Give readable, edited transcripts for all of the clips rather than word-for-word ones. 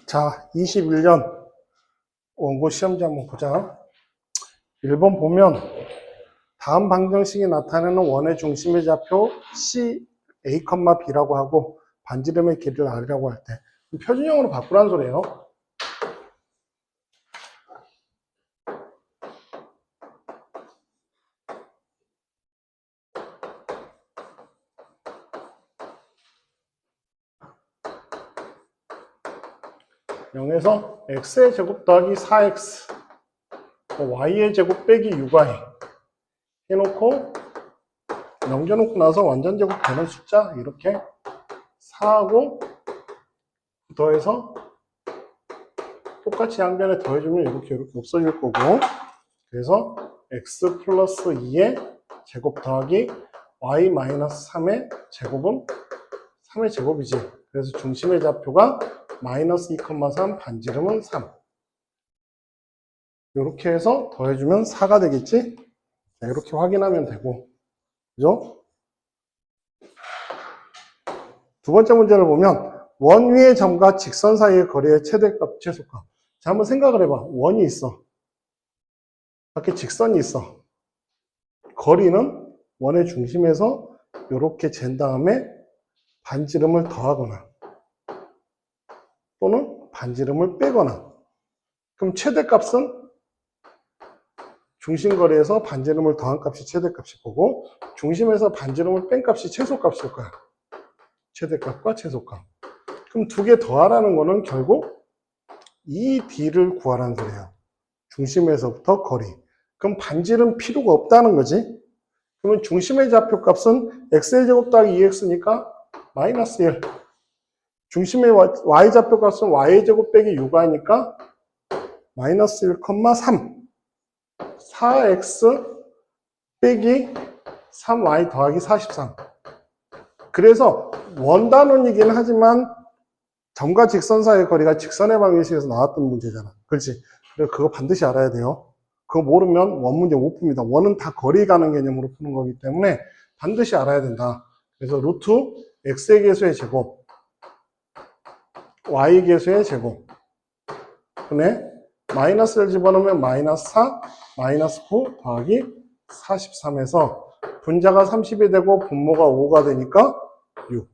자, 21년 원고 시험지 한번 보자. 1번 보면 다음 방정식이 나타내는 원의 중심의 좌표 C, A, B라고 하고 반지름의 길이를 R이라고 할 때 표준형으로 바꾸라는 소리예요. 영에서 x의 제곱 더하기 4x y의 제곱 빼기 6y 해놓고 넘겨놓고 나서 완전 제곱 되는 숫자 이렇게 4하고 더해서 똑같이 양변에 더해주면 이렇게 없어질 거고, 그래서 x 플러스 2의 제곱 더하기 y 마이너스 3의 제곱은 3의 제곱이지. 그래서 중심의 좌표가 마이너스 2,3 반지름은 3. 이렇게 해서 더해주면 4가 되겠지? 이렇게 확인하면 되고, 그죠? 두 번째 문제를 보면 원 위의 점과 직선 사이의 거리의 최대값, 최소값. 자, 한번 생각을 해봐. 원이 있어. 밖에 직선이 있어. 거리는 원의 중심에서 이렇게 잰 다음에 반지름을 더하거나 또는 반지름을 빼거나. 그럼 최대값은 중심거리에서 반지름을 더한 값이 최대값일 거고, 중심에서 반지름을 뺀 값이 최소값일 거야. 최대값과 최소값. 그럼 두 개 더하라는 거는 결국 이 D를 구하라는 소리예요. 중심에서부터 거리. 그럼 반지름 필요가 없다는 거지. 그러면 중심의 좌표값은 x의 제곱 더하기 2x니까 마이너스 1. 중심의 y 좌표값은 y의 제곱 빼기 6y니까 마이너스 1,3. 4x 빼기 3y 더하기 43. 그래서 원단원이긴 하지만 점과 직선 사이의 거리가 직선의 방정식에서 나왔던 문제잖아. 그렇지? 그래서 그거 반드시 알아야 돼요. 그거 모르면 원 문제 못 풉니다. 원은 다 거리 가는 개념으로 푸는 거기 때문에 반드시 알아야 된다. 그래서 루트 x의 계수의 제곱, y 계수의 제곱. 근데 마이너스를 집어넣으면 마이너스 4, 마이너스 9 더하기 43에서 분자가 30이 되고 분모가 5가 되니까 6.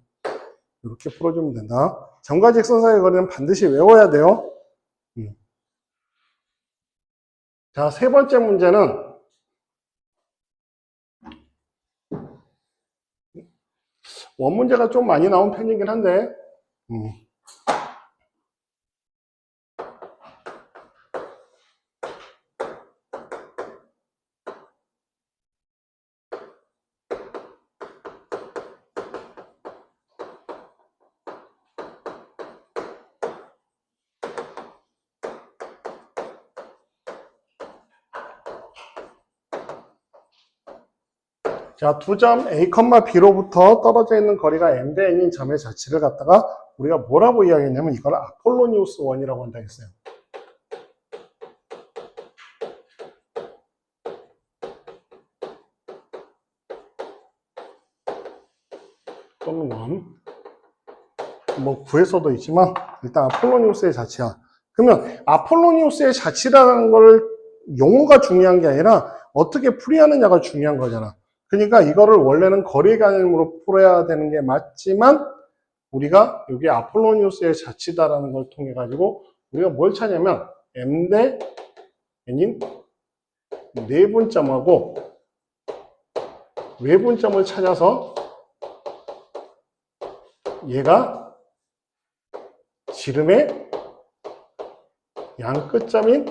이렇게 풀어주면 된다. 점과 직선 사이의 거리는 반드시 외워야 돼요. 자, 세 번째 문제는 원 문제가 좀 많이 나온 편이긴 한데 자, 두 점 A, B로부터 떨어져 있는 거리가 M 대 N인 점의 자치를 갖다가 우리가 뭐라고 이야기했냐면 이걸 아폴로니우스 원이라고 한다 했어요. 또는 원. 뭐 구에서도 있지만 일단 아폴로니우스의 자치야. 그러면 아폴로니우스의 자치라는 걸 용어가 중요한 게 아니라 어떻게 풀이하느냐가 중요한 거잖아. 그러니까 이거를 원래는 거리 개념으로 풀어야 되는 게 맞지만 우리가 여기 아폴로니우스의 자치다라는 걸 통해 가지고 우리가 뭘 찾냐면 M 대 N인 내분점하고 외분점을 찾아서 얘가 지름의 양끝점인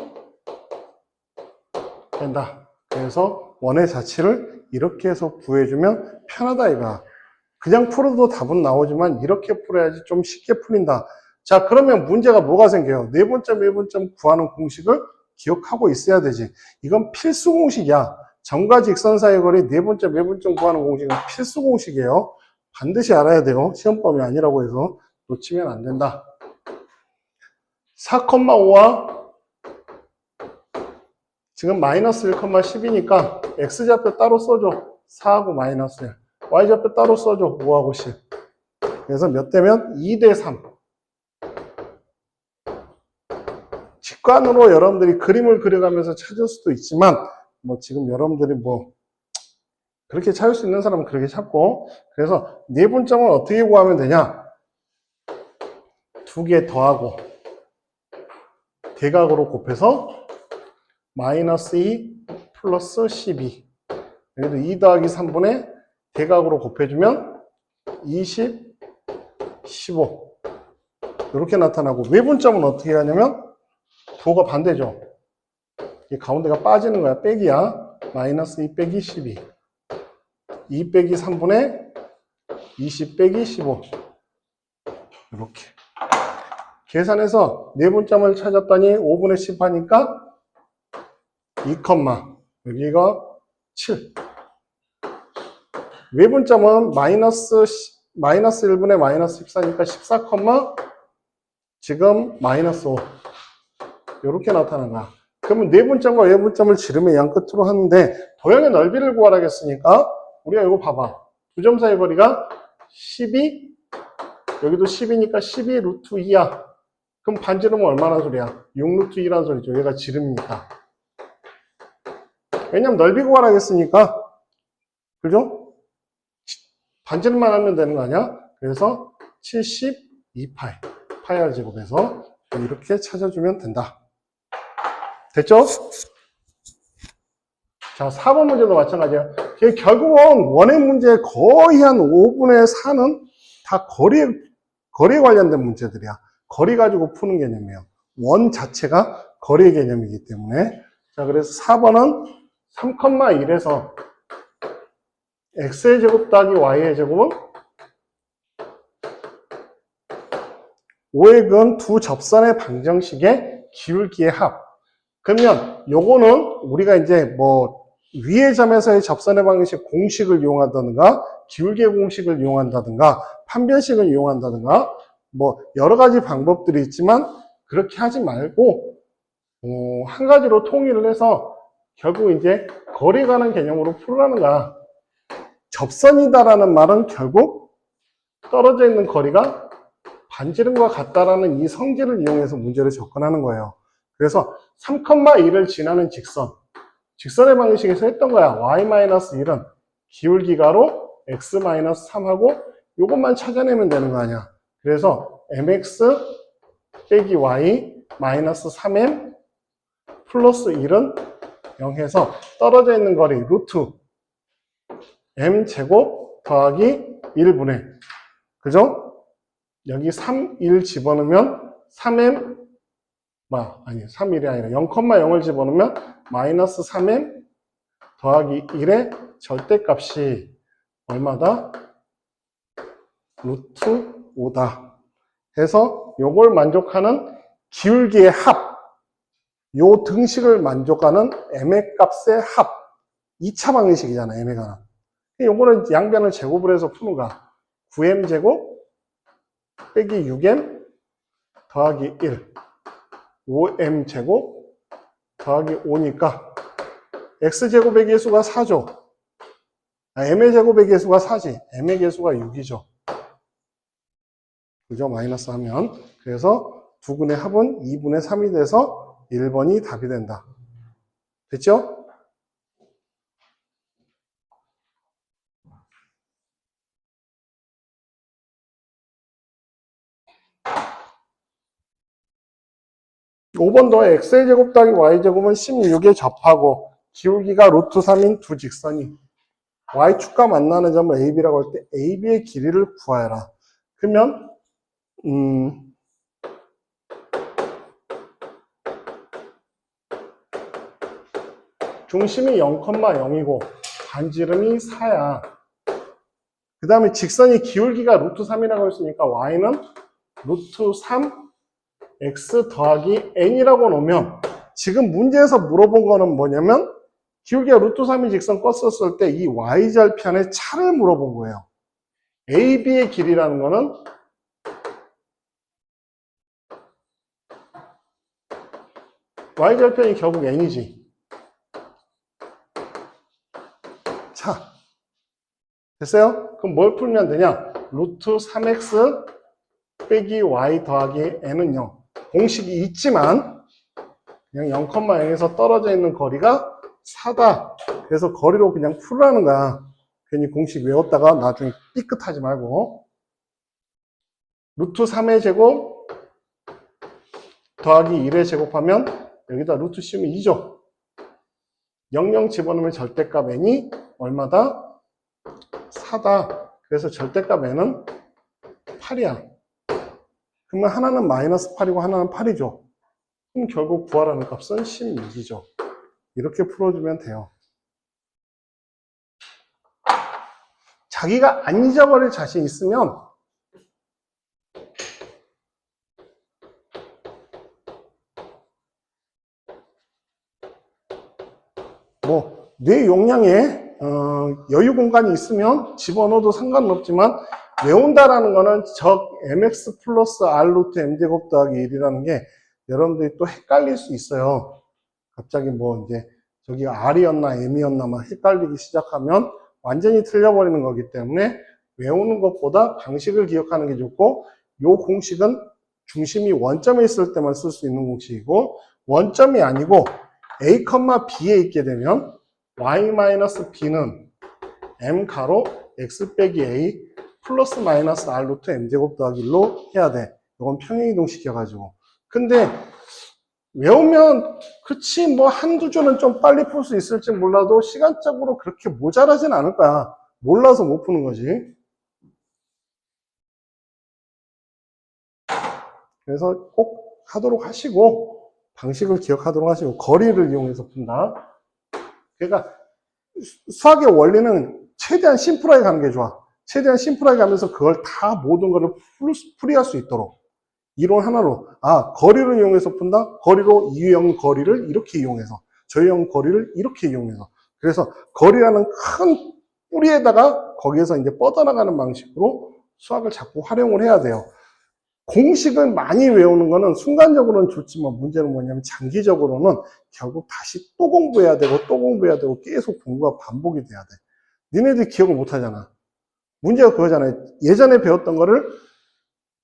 된다. 그래서 원의 자치를 이렇게 해서 구해주면 편하다 이가. 그냥 풀어도 답은 나오지만 이렇게 풀어야지 좀 쉽게 풀린다. 자, 그러면 문제가 뭐가 생겨요? 내분점, 외분점 구하는 공식을 기억하고 있어야 되지. 이건 필수 공식이야. 점과 직선 사이의 거리 내분점, 외분점 구하는 공식은 필수 공식이에요. 반드시 알아야 돼요. 시험범위 아니라고 해서 놓치면 안 된다. 4,5와 지금 마이너스 1,10이니까 x좌표 따로 써줘. 4하고 마이너스 1. y좌표 따로 써줘. 5하고 10. 그래서 몇 대면 2대 3. 직관으로 여러분들이 그림을 그려가면서 찾을 수도 있지만, 뭐 지금 여러분들이 뭐 그렇게 찾을 수 있는 사람은 그렇게 찾고, 그래서 내분점을 어떻게 구하면 되냐? 두 개 더하고 대각으로 곱해서 마이너스 2 플러스 12. 여기도 2 더하기 3분의 대각으로 곱해주면 20, 15. 이렇게 나타나고, 외분점은 어떻게 하냐면 부호가 반대죠. 이 가운데가 빠지는 거야. 빼기야. 마이너스 2 빼기 12. 2 빼기 3분의 20 빼기 15. 이렇게. 계산해서 내분점을 찾았더니 5분의 10 하니까 2, 여기가 7. 외분점은 마이너스 1분의 마이너스 14니까 14, 지금 마이너스 5. 이렇게 나타난 거야. 그러면 내분점과 외분점을 지름의 양끝으로 하는데, 도형의 넓이를 구하라겠으니까 우리가 이거 봐봐. 두 점 사이 거리가 12, 여기도 10이니까 12 루트 2야. 그럼 반지름은 얼마나 소리야? 6 루트 2라는 소리죠. 얘가 지름이니까. 왜냐면 넓이 구하라겠으니까. 그죠? 반지름만 하면 되는 거 아니야? 그래서 72파이. 파이 r 제곱에서 이렇게 찾아주면 된다. 됐죠? 자, 4번 문제도 마찬가지야. 결국은 원의 문제 거의 한 5분의 4는 다 거리에 관련된 문제들이야. 거리 가지고 푸는 개념이에요. 원 자체가 거리의 개념이기 때문에. 자, 그래서 4번은 3,1에서 x의 제곱 더하기 y의 제곱은 5의 두 접선의 방정식의 기울기의 합. 그러면 요거는 우리가 이제 뭐 위의 점에서의 접선의 방정식 공식을 이용한다든가, 기울기의 공식을 이용한다든가, 판별식을 이용한다든가, 뭐 여러 가지 방법들이 있지만 그렇게 하지 말고 한 가지로 통일을 해서 결국 이제 거리 가는 개념으로 풀라는 거야. 접선이다라는 말은 결국 떨어져 있는 거리가 반지름과 같다라는 이 성질을 이용해서 문제를 접근하는 거예요. 그래서 3,1을 지나는 직선의 방식에서 했던 거야. y-1은 기울기가로 x-3하고 이것만 찾아내면 되는 거 아니야. 그래서 mx 빼기 y 마이너스 3m 플러스 1은 0해서 떨어져 있는 거리 루트 m제곱 더하기 1분의, 그죠? 여기 3, 1 집어넣으면 3m, 3일이 아니라 0,0을 집어넣으면 마이너스 3m 더하기 1의 절대값이 얼마다? 루트 5다. 해서 요걸 만족하는 기울기의 합, 요 등식을 만족하는 m의 값의 합, 2차 방정식이잖아, m가. 요거는 양변을 제곱을 해서 푸는 거야. 9m제곱 빼기 6m 더하기 1, 5m제곱 더하기 5니까 x제곱의 개수가 4죠. m의 제곱의 개수가 4지. m의 개수가 6이죠. 그죠? 마이너스 하면. 그래서 두 근의 합은 2분의 3이 돼서 1번이 답이 된다. 됐죠? 5번도 x의 제곱 더하기 y제곱은 16에 접하고 기울기가 루트 3인 두 직선이 y축과 만나는 점을 AB라고 할 때 AB의 길이를 구하여라. 그러면 중심이 0,0이고 반지름이 4야. 그 다음에 직선이 기울기가 루트 3이라고 했으니까 y는 루트 3 x 더하기 n이라고 놓으면, 지금 문제에서 물어본 거는 뭐냐면 기울기가 루트 3이 직선 껐었을 때 이 y절편의 차를 물어본 거예요. AB의 길이라는 거는 y절편이 결국 n이지. 자, 됐어요? 그럼 뭘 풀면 되냐? 루트 3x 빼기 y 더하기 n은 0. 공식이 있지만 그냥 0,0에서 떨어져 있는 거리가 4다. 그래서 거리로 그냥 풀라는 거야. 괜히 공식 외웠다가 나중에 삐끗하지 말고. 루트 3의 제곱 더하기 1의 제곱하면 여기다 루트 씌우면 2죠. 00 집어넣으면 절대값 n이 얼마다? 4다. 그래서 절대값 n은 8이야. 그러면 하나는 마이너스 8이고 하나는 8이죠. 그럼 결국 구하라는 값은 16이죠. 이렇게 풀어주면 돼요. 자기가 안 잊어버릴 자신 있으면 뭐 뇌 용량에 여유 공간이 있으면 집어넣어도 상관은 없지만 외운다라는 거는 적 mx 플러스 r 루트 m제곱 더하기 1이라는 게 여러분들이 또 헷갈릴 수 있어요. 갑자기 뭐 이제 저기가 r이었나 m이었나 막 헷갈리기 시작하면 완전히 틀려버리는 거기 때문에 외우는 것보다 방식을 기억하는 게 좋고, 요 공식은 중심이 원점에 있을 때만 쓸 수 있는 공식이고, 원점이 아니고 a, b에 있게 되면 y-b는 m 가로 x 빼기 a 플러스 마이너스 r 루트 m제곱 더하기 1로 해야 돼. 이건 평행이동 시켜가지고. 근데 외우면 그치 뭐 한두 줄은 좀 빨리 풀 수 있을지 몰라도 시간적으로 그렇게 모자라진 않을 거야. 몰라서 못 푸는 거지. 그래서 꼭 하도록 하시고, 방식을 기억하도록 하시고, 거리를 이용해서 푼다. 그러니까 수학의 원리는 최대한 심플하게 가는 게 좋아. 최대한 심플하게 가면서 그걸 다 모든 거를 풀이할 수 있도록. 이론 하나로, 거리를 이용해서 푼다? 거리로 유형 거리를 이렇게 이용해서, 저형 거리를 이렇게 이용해서. 그래서 거리라는 큰 뿌리에다가 거기에서 이제 뻗어나가는 방식으로 수학을 자꾸 활용을 해야 돼요. 공식을 많이 외우는 거는 순간적으로는 좋지만 문제는 뭐냐면 장기적으로는 결국 다시 또 공부해야 되고 또 공부해야 되고 계속 공부가 반복이 돼야 돼. 니네들이 기억을 못 하잖아. 문제가 그거잖아요. 예전에 배웠던 거를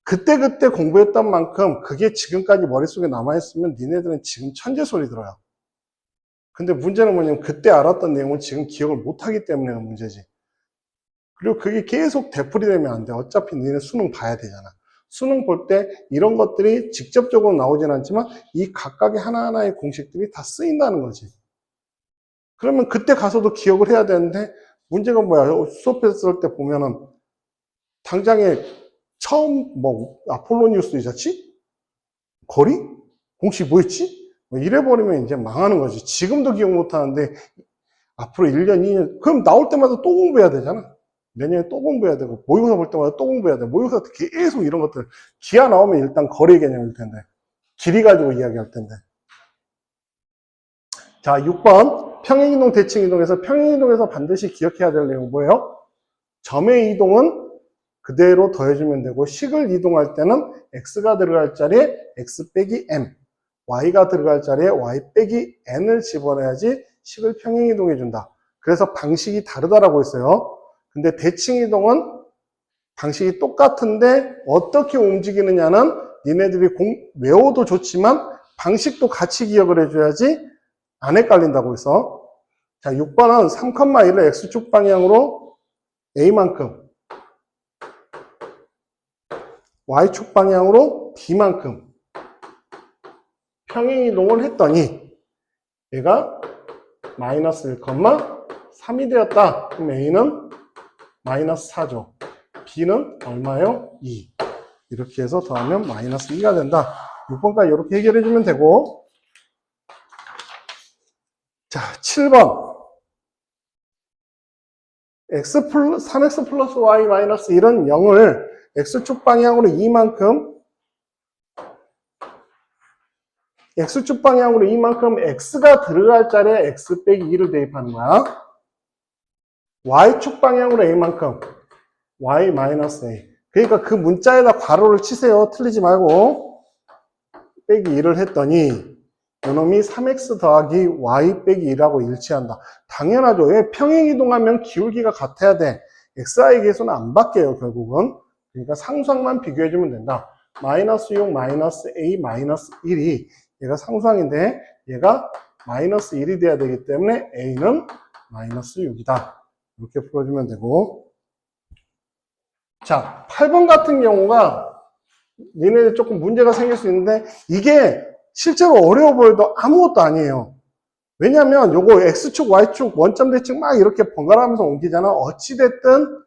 그때그때 공부했던 만큼 그게 지금까지 머릿속에 남아있으면 니네들은 지금 천재 소리 들어요. 근데 문제는 뭐냐면 그때 알았던 내용을 지금 기억을 못하기 때문에 문제지. 그리고 그게 계속 되풀이되면 안 돼. 어차피 니네 수능 봐야 되잖아. 수능 볼 때 이런 것들이 직접적으로 나오진 않지만 이 각각의 하나하나의 공식들이 다 쓰인다는 거지. 그러면 그때 가서도 기억을 해야 되는데 문제가 뭐야? 수업했을 때 보면은 당장에 처음 뭐 아폴로니우스 있었지? 거리? 공식 뭐였지? 뭐 이래버리면 이제 망하는 거지. 지금도 기억 못하는데 앞으로 1년, 2년 그럼 나올 때마다 또 공부해야 되잖아. 내년에 또 공부해야 되고 모의고사 볼 때마다 또 공부해야 돼. 모의고사 때 계속 이런 것들 기하 나오면 일단 거리 개념일 텐데 길이 가지고 이야기할 텐데. 자, 6번 평행이동 대칭이동에서 평행이동에서 반드시 기억해야 될 내용 뭐예요? 점의 이동은 그대로 더해주면 되고 식을 이동할 때는 x가 들어갈 자리에 x 빼기 m, y가 들어갈 자리에 y 빼기 n을 집어넣어야지 식을 평행이동해 준다. 그래서 방식이 다르다라고 했어요. 근데 대칭이동은 방식이 똑같은데 어떻게 움직이느냐는 니네들이 외워도 좋지만 방식도 같이 기억을 해줘야지 안 헷갈린다고 해서. 자, 6번은 3,1을 x축 방향으로 a만큼 y축 방향으로 b만큼 평행이동을 했더니 얘가 마이너스 1,3이 되었다. 그럼 a는 마이너스 4죠. b는 얼마요? 2. 이렇게 해서 더하면 마이너스 2가 된다. 6번까지 이렇게 해결해주면 되고. 자, 7번. 3x 플러스 y 마이너스 1은 0을 x축 방향으로 2만큼 x축 방향으로 2만큼 x가 들어갈 자리에 x 빼기 2를 대입하는 거야. y축 방향으로 a만큼 y 마이너스 a. 그러니까 그 문자에다 괄호를 치세요. 틀리지 말고. 빼기 2를 했더니 이놈이 3x 더하기 y 빼기 2라고 일치한다. 당연하죠. 왜? 평행이동하면 기울기가 같아야 돼. xi 계수는 안 바뀌어요. 결국은. 그러니까 상수항만 비교해주면 된다. 마이너스 6 마이너스 a 마이너스 1이 얘가 상수항인데 얘가 마이너스 1이 돼야 되기 때문에 a는 마이너스 6이다. 이렇게 풀어주면 되고, 자, 8번 같은 경우가 얘네 조금 문제가 생길 수 있는데 이게 실제로 어려워 보여도 아무것도 아니에요. 왜냐면 요거 X축, Y축, 원점 대칭 막 이렇게 번갈아가면서 옮기잖아. 어찌됐든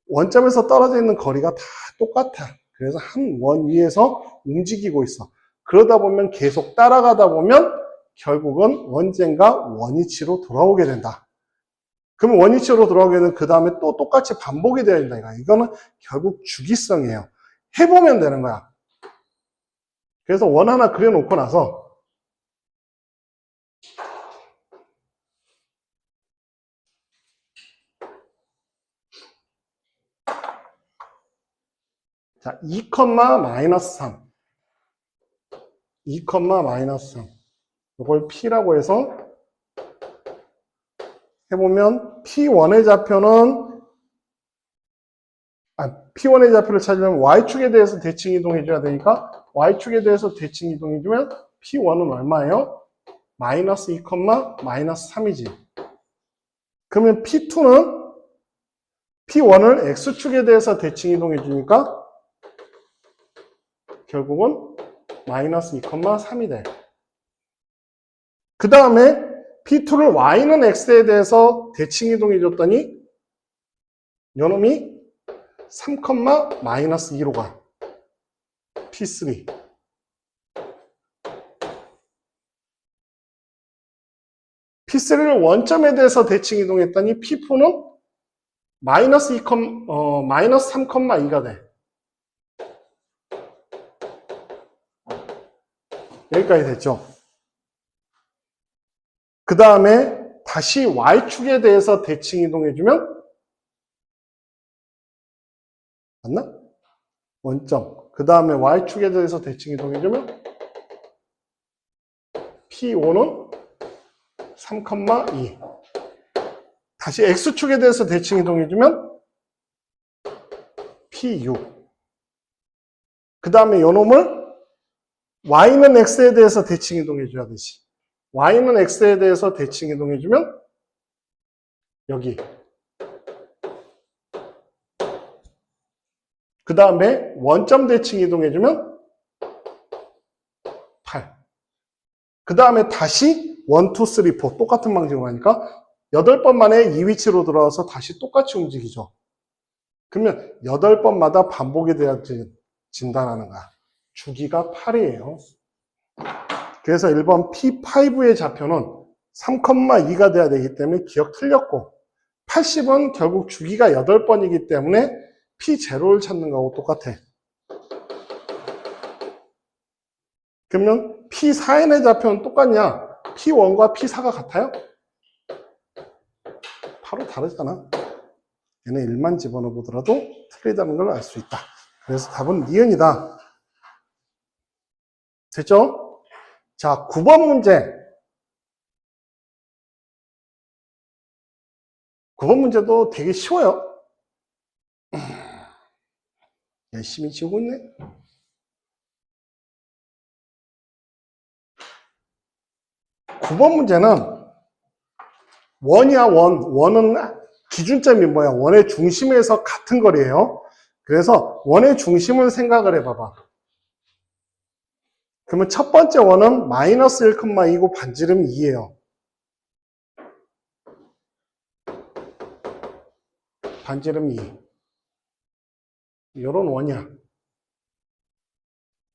원점에서 떨어져 있는 거리가 다 똑같아. 그래서 한 원 위에서 움직이고 있어. 그러다 보면 계속 따라가다 보면 결국은 언젠가 원위치로 돌아오게 된다. 그러면 원위치로 돌아오게 되면 그 다음에 또 똑같이 반복이 되어야 된다. 이거는 결국 주기성이에요. 해보면 되는 거야. 그래서 원 하나 그려놓고 나서 자, 2, 마이너스 3. 2, 마이너스 3. 이걸 P라고 해서 해보면 P1의 좌표는 P1의 좌표를 찾으려면 Y축에 대해서 대칭 이동해줘야 되니까 Y축에 대해서 대칭 이동해주면 P1은 얼마예요? 마이너스 2, 마이너스 3이지. 그러면 P2는 P1을 X축에 대해서 대칭 이동해주니까 결국은 마이너스 2, 3이 돼. 그 다음에 P2를 Y는 X에 대해서 대칭 이동해줬더니 요놈이 3, 마이너스 2로 가. P3. P3를 원점에 대해서 대칭 이동했더니 P4는 마이너스 3, 2가 돼. 여기까지 됐죠? 그 다음에 다시 Y축에 대해서 대칭 이동해주면 맞나? 원점. 그 다음에 Y축에 대해서 대칭 이동해주면 P5는 3, 2. 다시 X축에 대해서 대칭 이동해주면 P6. 그 다음에 요놈을 Y는 X에 대해서 대칭 이동해줘야 되지. Y는 X에 대해서 대칭 이동해주면 여기. 그 다음에 원점 대칭 이동해주면 8. 그 다음에 다시 1, 2, 3, 4 똑같은 방식으로 하니까 8번 만에 이 위치로 돌아와서 다시 똑같이 움직이죠. 그러면 8번마다 반복이 돼야 진단하는 거야. 주기가 8이에요. 그래서 1번 P5의 좌표는 3, 2가 돼야 되기 때문에 기억 틀렸고 80은 결국 주기가 8번이기 때문에 P0를 찾는 거하고 똑같아. 그러면 P4n의 좌표는 똑같냐? P1과 P4가 같아요? 바로 다르잖아. 얘네 1만 집어넣어 보더라도 틀리다는 걸 알 수 있다. 그래서 답은 니은이다. 됐죠? 자, 9번 문제. 9번 문제도 되게 쉬워요. 열심히 지우고 있네. 구 번 문제는 원이야, 원. 원은 기준점이 뭐야? 원의 중심에서 같은 거리예요. 그래서 원의 중심을 생각을 해봐봐. 그러면 첫 번째 원은 마이너스 1,2고 반지름이 2예요. 반지름이 2. 요런 원이야.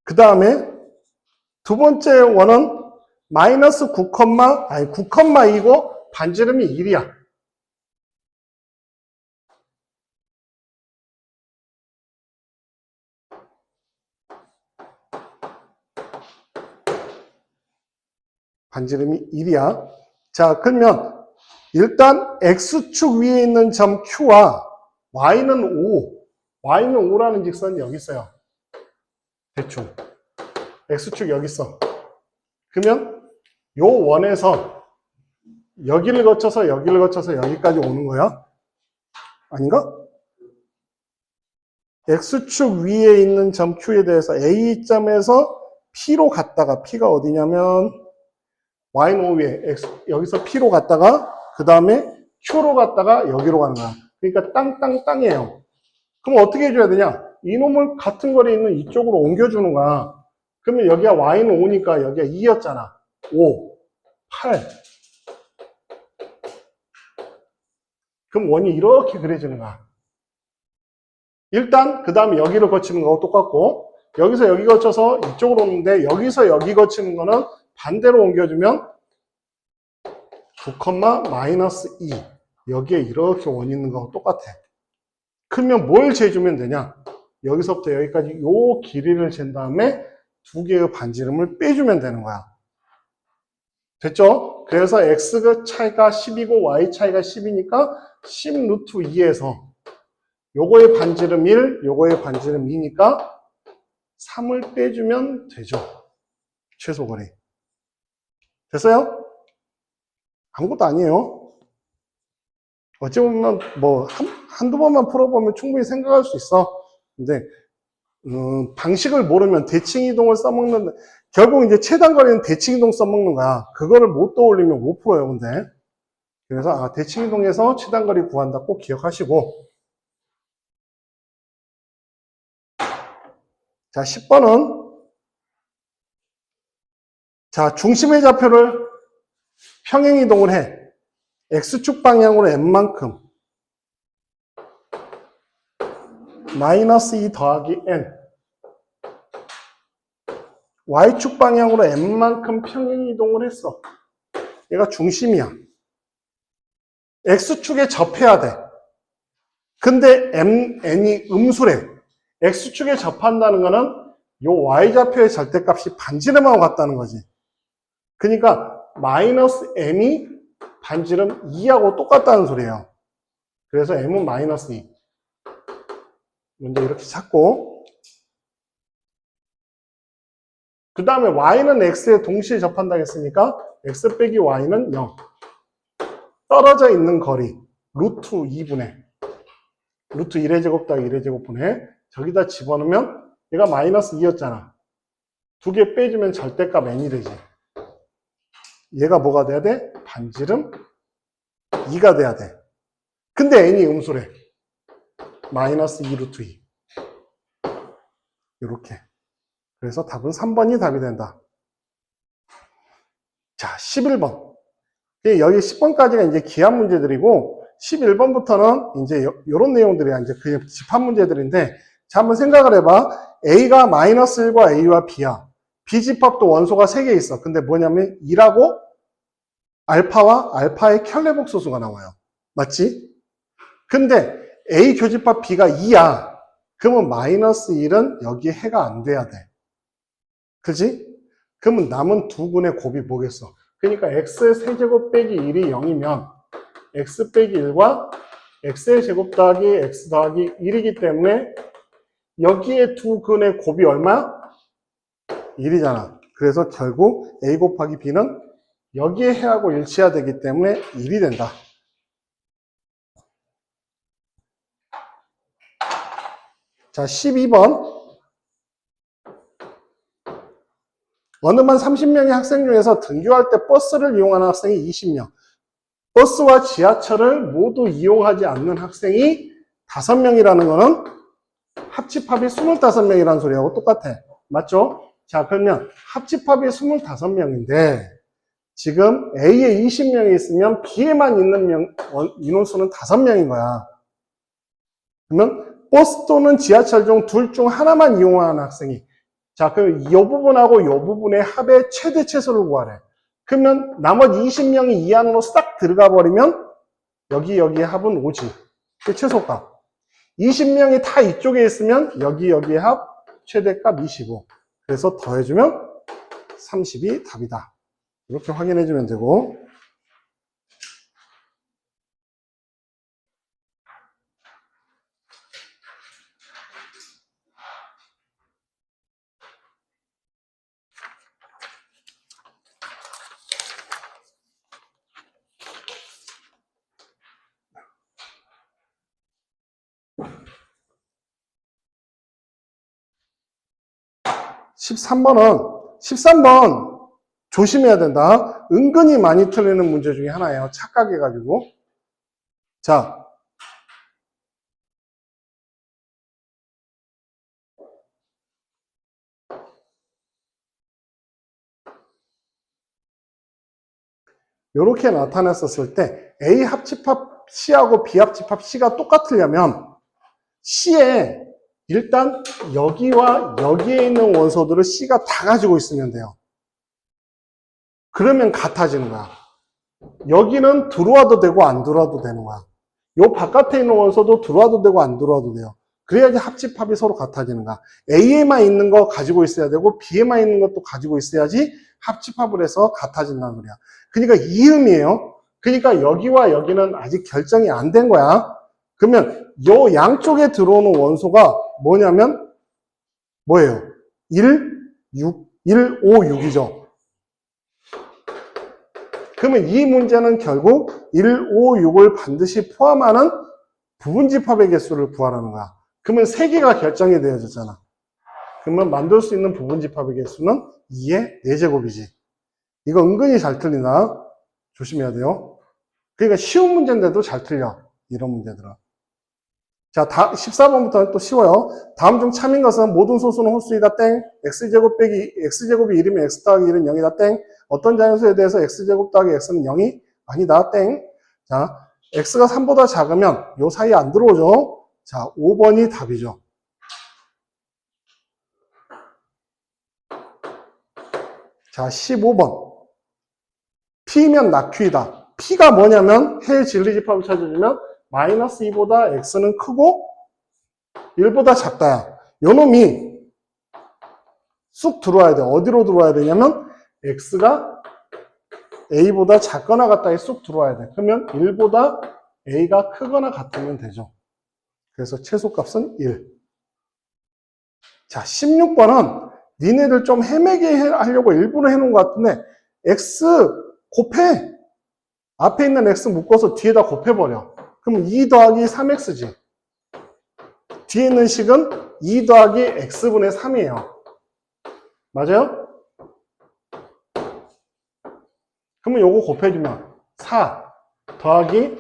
그 다음에 두 번째 원은 마이너스 9,2고 반지름이 1이야. 반지름이 1이야. 자, 그러면 일단 X축 위에 있는 점 Q와 Y는 5. Y는 5라는 직선이 여기 있어요. 대충. X축 여기 있어. 그러면 요 원에서 여기를 거쳐서 여기까지 오는 거야? 아닌가? X축 위에 있는 점 Q에 대해서 A점에서 P로 갔다가 P가 어디냐면 Y는 위에 X, 여기서 P로 갔다가 그 다음에 Q로 갔다가 여기로 가는 거야. 그러니까 땅이에요. 그럼 어떻게 해줘야 되냐? 이놈을 같은 거리에 있는 이쪽으로 옮겨주는 거야. 그러면 여기가 Y는 5니까 여기가 2였잖아. 5, 8. 그럼 원이 이렇게 그려지는 거야. 일단 그 다음에 여기를 거치는 거하고 똑같고 여기서 여기 거쳐서 이쪽으로 오는데 여기서 여기 거치는 거는 반대로 옮겨주면 9,-2 여기에 이렇게 원이 있는 거하고 똑같아. 그러면 뭘 재주면 되냐? 여기서부터 여기까지 요 길이를 잰 다음에 두 개의 반지름을 빼주면 되는 거야. 됐죠? 그래서 X 차이가 10이고 Y 차이가 10이니까 10 루트 2에서 요거의 반지름 1, 요거의 반지름 2니까 3을 빼주면 되죠. 최소거리. 됐어요? 아무것도 아니에요. 어찌 보면 뭐 한두 번만 풀어보면 충분히 생각할 수 있어. 근데 방식을 모르면 대칭이동을 써먹는 결국 이제 최단거리는 대칭이동 써먹는 거야. 그거를 못 떠올리면 못 풀어요. 근데 그래서 대칭이동에서 최단거리 구한다 꼭 기억하시고 자 10번은 자 중심의 좌표를 평행이동을 해. X축 방향으로 n만큼 마이너스 2 더하기 n Y축 방향으로 n만큼 평행이동을 했어. 얘가 중심이야. X축에 접해야 돼. 근데 n이 음수래. X축에 접한다는 거는 요 Y좌표의 절대값이 반지름하고 같다는 거지. 그러니까 마이너스 m이 반지름 2하고 똑같다는 소리예요. 그래서 m은 마이너스 2. 먼저 이렇게 찾고 그 다음에 y는 x에 동시에 접한다고 했으니까 x 빼기 y는 0. 떨어져 있는 거리 루트 2분의 루트 1의 제곱 더하기 1의 제곱분의 저기다 집어넣으면 얘가 마이너스 2였잖아. 두 개 빼주면 절대값 n이 되지. 얘가 뭐가 돼야 돼? 반지름 2가 돼야 돼. 근데 n이 음수래. 마이너스 2 루트 2. 이렇게. 그래서 답은 3번이 답이 된다. 자, 11번. 여기 10번까지가 이제 기한 문제들이고, 11번부터는 이제 이런 내용들이야. 이제 그냥 집합 문제들인데, 자, 한번 생각을 해봐. A가 마이너스 1과 A와 B야. B 집합도 원소가 3개 있어. 근데 뭐냐면 2라고 알파와 알파의 켤레복소수가 나와요. 맞지? 근데 A 교집합 B가 2야. 그러면 마이너스 1은 여기에 해가 안 돼야 돼. 그지? 그러면 남은 두 군의 곱이 뭐겠어? 그러니까 x의 세제곱 빼기 1이 0이면 x 빼기 1과 x의 제곱 더하기 x 더하기 1이기 때문에 여기에 두 근의 곱이 얼마야? 1이잖아. 그래서 결국 a 곱하기 b는 여기에 해하고 일치해야 되기 때문에 1이 된다. 자, 12번. 어느 반 30명의 학생 중에서 등교할 때 버스를 이용하는 학생이 20명. 버스와 지하철을 모두 이용하지 않는 학생이 5명이라는 거는 합집합이 25명이라는 소리하고 똑같아. 맞죠? 자, 그러면 합집합이 25명인데 지금 A에 20명이 있으면 B에만 있는 인원수는 5명인 거야. 그러면 버스 또는 지하철 중 둘 중 하나만 이용하는 학생이 자, 그럼 이 부분하고 이 부분의 합의 최대 최소를 구하래. 그러면 나머지 20명이 이 안으로 싹 들어가 버리면 여기의 합은 5지. 그 최소값. 20명이 다 이쪽에 있으면 여기의 합 최대값 25. 그래서 더해주면 30이 답이다. 이렇게 확인해주면 되고. (13번은) 13번 조심해야 된다. 은근히 많이 틀리는 문제 중에 하나예요. 착각해가지고. 자, 이렇게 나타냈었을 때 A 합집합 C하고 B 합집합 C가 똑같으려면 C에 일단 여기와 여기에 있는 원소들을 C가 다 가지고 있으면 돼요. 그러면 같아지는 거야. 여기는 들어와도 되고 안 들어와도 되는 거야. 요 바깥에 있는 원소도 들어와도 되고 안 들어와도 돼요. 그래야지 합집합이 서로 같아지는 거야. A에만 있는 거 가지고 있어야 되고 B에만 있는 것도 가지고 있어야지 합집합을 해서 같아진다는 소리야. 그러니까 이음이에요. 그러니까 여기와 여기는 아직 결정이 안 된 거야. 그러면 요 양쪽에 들어오는 원소가 뭐냐면 뭐예요? 1, 6, 1, 5, 6이죠. 그러면 이 문제는 결국 1, 5, 6을 반드시 포함하는 부분집합의 개수를 구하라는 거야. 그러면 3개가 결정이 되어졌잖아. 그러면 만들 수 있는 부분집합의 개수는 2의 4제곱이지. 이거 은근히 잘 틀린다. 조심해야 돼요. 그러니까 쉬운 문제인데도 잘 틀려. 이런 문제들은. 자, 14번부터는 또 쉬워요. 다음 중 참인 것은 모든 소수는 홀수이다 땡. x제곱 빼기 x제곱이 1이면 x 더하기 1은 0이다 땡. 어떤 자연수에 대해서 x제곱 더하기 x는 0이 아니다 땡. 자, x가 3보다 작으면 요 사이에 안 들어오죠. 자, 5번이 답이죠. 자, 15번. P면 낙Q이다. P가 뭐냐면 해의 진리집합을 찾아주면 마이너스 2보다 x는 크고 1보다 작다야. 요 놈이 쑥 들어와야 돼. 어디로 들어와야 되냐면 x가 a보다 작거나 같다에 쑥 들어와야 돼. 그러면 1보다 a가 크거나 같으면 되죠. 그래서 최소값은 1. 자, 16번은 니네들 좀 헤매게 하려고 일부러 해놓은 것 같은데 x 곱해. 앞에 있는 x 묶어서 뒤에다 곱해버려. 그럼 2 더하기 3x지. 뒤에 있는 식은 2 더하기 x분의 3이에요. 맞아요? 그러면 요거 곱해주면 4 더하기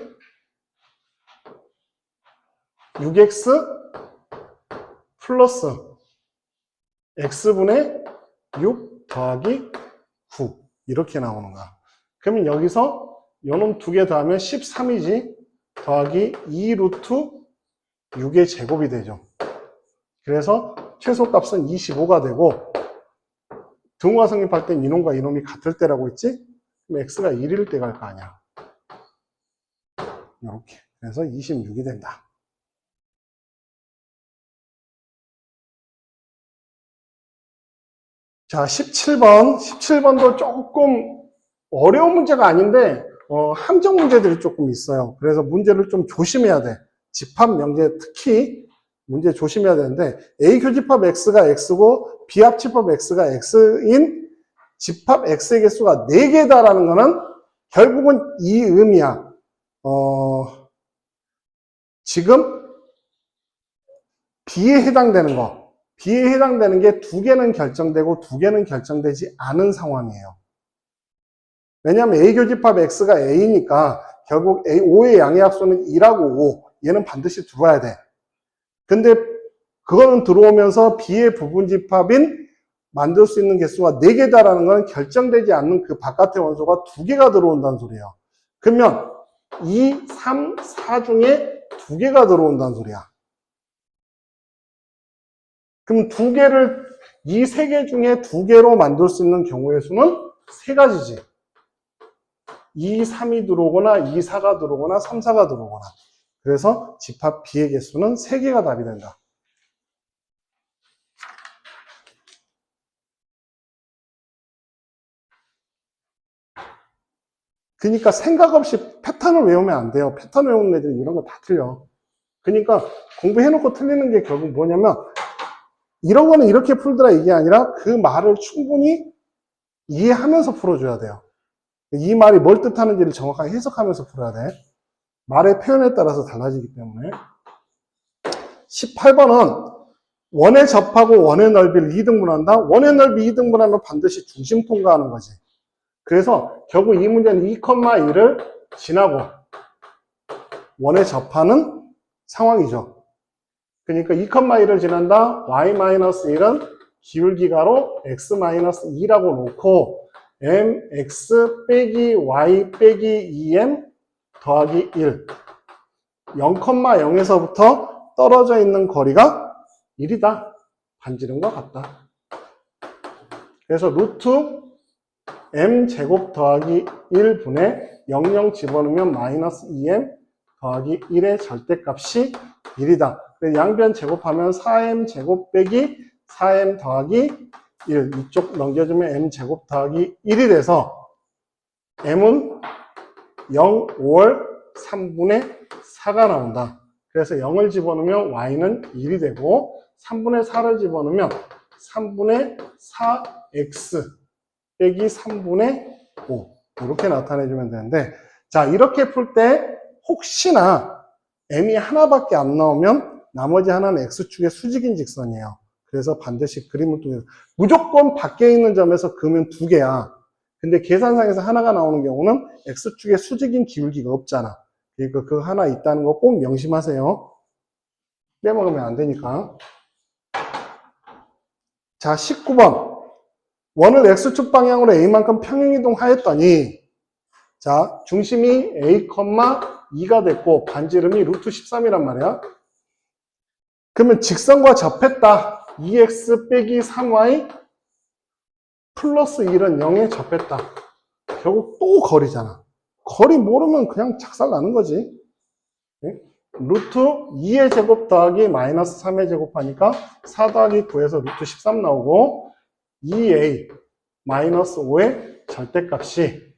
6x 플러스 x분의 6 더하기 9 이렇게 나오는 거야. 그러면 여기서 요놈 2개 더하면 13이지. 더하기 2 루트 6의 제곱이 되죠. 그래서 최소값은 25가 되고 등호가 성립할 땐 이놈과 이놈이 같을 때라고 했지? 그럼 x가 1일 때 갈 거 아니야. 이렇게. 그래서 26이 된다. 자, 17번. 17번도 조금 어려운 문제가 아닌데 함정 문제들이 조금 있어요. 그래서 문제를 좀 조심해야 돼. 집합 명제 특히 문제 조심해야 되는데 A 교집합 X가 X고 B 합집합 X가 X인 집합 X의 개수가 4개다라는 거는 결국은 이 의미야. 지금 B에 해당되는 거. B에 해당되는 게 2개는 결정되고 2개는 결정되지 않은 상황이에요. 왜냐하면 A 교집합 X가 A니까 결국 O의 양의합수는 2하고 5. 얘는 반드시 들어와야 돼. 근데 그거는 들어오면서 B의 부분집합인 만들 수 있는 개수가 4개다라는 건 결정되지 않는 그 바깥의 원소가 2개가 들어온다는 소리예요. 그러면 2, 3, 4 중에 2개가 들어온다는 소리야. 그럼 2개를 이 3개 중에 2개로 만들 수 있는 경우의 수는 3가지지. 2, 3이 들어오거나 2, 4가 들어오거나 3, 4가 들어오거나. 그래서 집합 B의 개수는 3개가 답이 된다. 그러니까 생각 없이 패턴을 외우면 안 돼요. 패턴 외우는 애들은 이런 거 다 틀려. 그러니까 공부해놓고 틀리는 게 결국 뭐냐면 이런 거는 이렇게 풀더라 이게 아니라 그 말을 충분히 이해하면서 풀어줘야 돼요. 이 말이 뭘 뜻하는지를 정확하게 해석하면서 풀어야 돼. 말의 표현에 따라서 달라지기 때문에. 18번은 원의 접하고 원의 넓이를 2등분한다? 원의 넓이 2등분하면 반드시 중심 통과하는 거지. 그래서 결국 이 문제는 2,1을 지나고 원에 접하는 상황이죠. 그러니까 2,1을 지난다. y-1은 기울기가로 x-2라고 놓고 mx 빼기 y 빼기 2m 더하기 1 0,0에서부터 떨어져 있는 거리가 1이다. 반지름과 같다. 그래서 루트 m제곱 더하기 1분의 00 집어넣으면 마이너스 2m 더하기 1의 절대값이 1이다. 양변 제곱하면 4m 제곱 빼기 4m 더하기 1 이쪽 넘겨주면 m제곱 더하기 1이 돼서 m은 0, 5월 3분의 4가 나온다. 그래서 0을 집어넣으면 y는 1이 되고 3분의 4를 집어넣으면 3분의 4x 빼기 3분의 5 이렇게 나타내주면 되는데, 자 이렇게 풀 때 혹시나 m이 하나밖에 안 나오면 나머지 하나는 x축의 수직인 직선이에요. 그래서 반드시 그림을 통해서 무조건 밖에 있는 점에서 그으면 2개야. 근데 계산상에서 하나가 나오는 경우는 x축의 수직인 기울기가 없잖아. 그러니까 그 하나 있다는 거 꼭 명심하세요. 빼먹으면 안 되니까. 자 19번 원을 x축 방향으로 a만큼 평행이동 하였더니 자 중심이 a, 2가 됐고 반지름이 루트 13이란 말이야. 그러면 직선과 접했다. 2x 빼기 3y 플러스 1은 0에 접했다. 결국 또 거리잖아. 거리 모르면 그냥 착살 나는 거지. 네? 루트 2의 제곱 더하기 마이너스 3의 제곱하니까 4 더하기 9에서 루트 13 나오고 2a 마이너스 5의 절대값이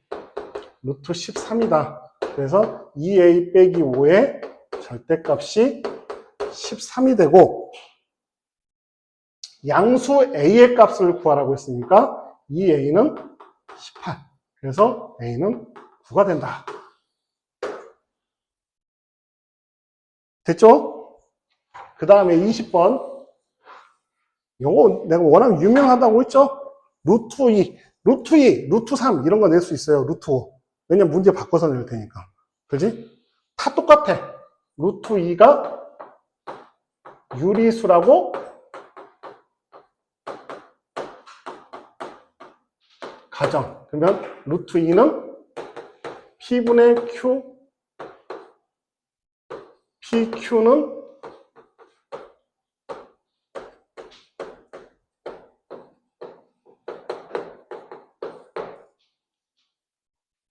루트 13이다. 그래서 2a 빼기 5의 절대값이 13이 되고 양수 a의 값을 구하라고 했으니까 2a는 18. 그래서 a는 9가 된다. 됐죠? 그 다음에 20번. 요거 내가 워낙 유명하다고 했죠? 루트 2, 루트 3 이런 거 낼 수 있어요. 루트 5. 왜냐면 문제 바꿔서 낼 테니까. 그지? 다 똑같아. 루트 2가 유리수라고 가정. 그러면 루트 2는 P분의 Q, PQ는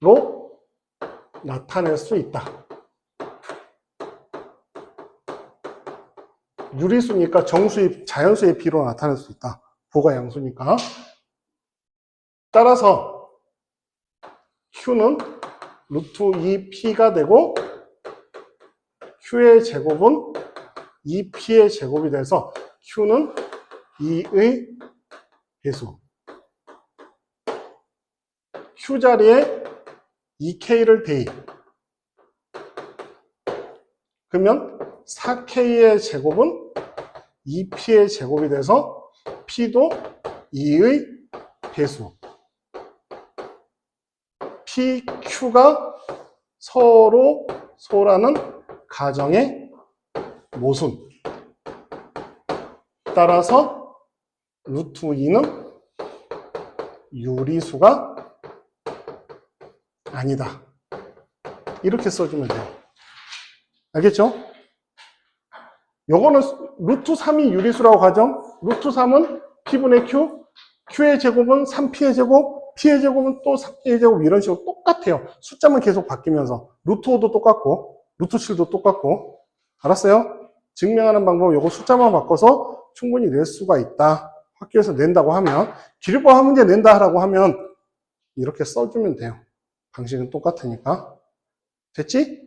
로 나타낼 수 있다. 유리수니까 정수의, 자연수의 B로 나타낼 수 있다. 부가 양수니까. 따라서 Q는 루트 2P가 되고 Q의 제곱은 2P의 제곱이 돼서 Q는 2의 배수. Q 자리에 2K를 대입. 그러면 4K의 제곱은 2P의 제곱이 돼서 P도 2의 배수. PQ가 서로 소라는 가정의 모순. 따라서 루트 2는 유리수가 아니다. 이렇게 써주면 돼요. 알겠죠? 요거는 루트 3이 유리수라고 가정. 루트 3은 P분의 Q, Q의 제곱은 3P의 제곱, P의 제곱은 또 3P의 제곱 이런 식으로 똑같아요. 숫자만 계속 바뀌면서 루트 5도 똑같고 루트 7도 똑같고. 알았어요? 증명하는 방법 요거 숫자만 바꿔서 충분히 낼 수가 있다. 학교에서 낸다고 하면 기술법 한 문제 낸다라고 하면 이렇게 써주면 돼요. 방식은 똑같으니까. 됐지?